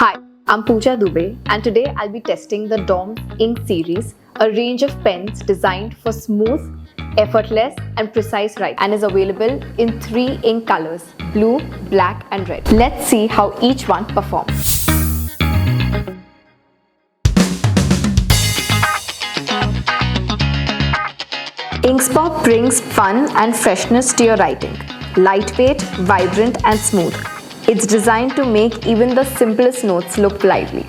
Hi, I'm Pooja Dubey and today I'll be testing the DOMS Ink series, a range of pens designed for smooth, effortless and precise writing and is available in 3 ink colors, blue, black and red. Let's see how each one performs. Inkspot brings fun and freshness to your writing. Lightweight, vibrant and smooth. It's designed to make even the simplest notes look lively.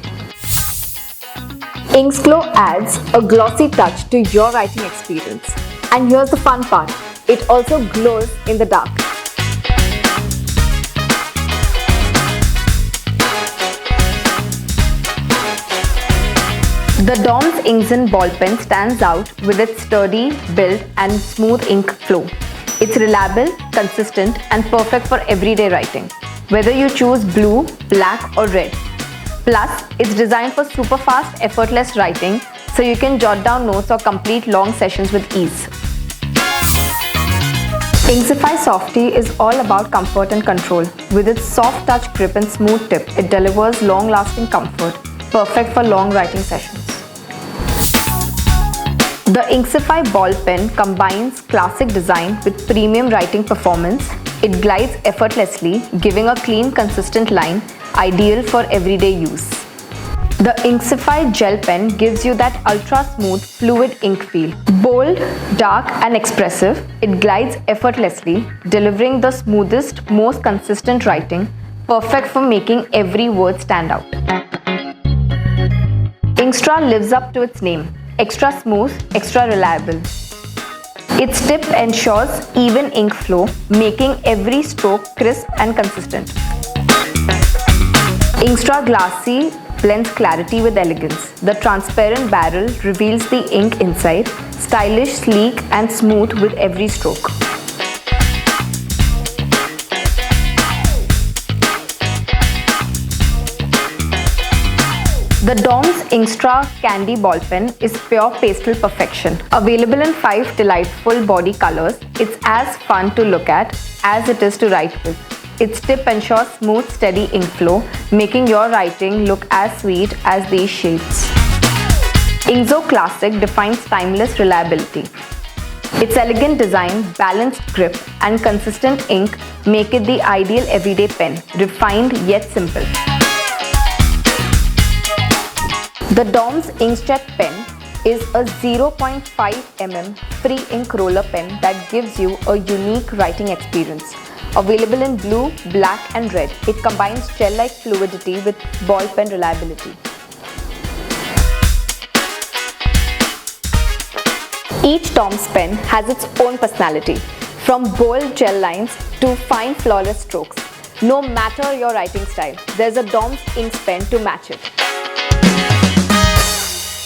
Inksglow adds a glossy touch to your writing experience. And here's the fun part, it also glows in the dark. The DOMS INK ball pen stands out with its sturdy build and smooth ink flow. It's reliable, consistent and perfect for everyday writing, whether you choose blue, black or red. Plus, it's designed for super fast, effortless writing, so you can jot down notes or complete long sessions with ease. Inksify Softy is all about comfort and control. With its soft touch grip and smooth tip, it delivers long-lasting comfort, perfect for long writing sessions. The Inksify ball pen combines classic design with premium writing performance. It glides effortlessly, giving a clean, consistent line, ideal for everyday use. The Inksify gel pen gives you that ultra-smooth, fluid ink feel. Bold, dark and expressive, it glides effortlessly, delivering the smoothest, most consistent writing, perfect for making every word stand out. Inkstra lives up to its name, extra smooth, extra reliable. Its tip ensures even ink flow, making every stroke crisp and consistent. Inkstra Glassy blends clarity with elegance. The transparent barrel reveals the ink inside, stylish, sleek and smooth with every stroke. The DOMS Inkstra Candy Ball Pen is pure pastel perfection. Available in 5 delightful body colors, it's as fun to look at as it is to write with. Its tip ensures smooth, steady ink flow, making your writing look as sweet as these shades. Inkzo Classic defines timeless reliability. Its elegant design, balanced grip and consistent ink make it the ideal everyday pen, refined yet simple. The DOMS Inkjet Pen is a 0.5 mm free ink roller pen that gives you a unique writing experience. Available in blue, black and red, it combines gel-like fluidity with ball pen reliability. Each DOMS pen has its own personality, from bold gel lines to fine flawless strokes. No matter your writing style, there's a DOMS Ink pen to match it.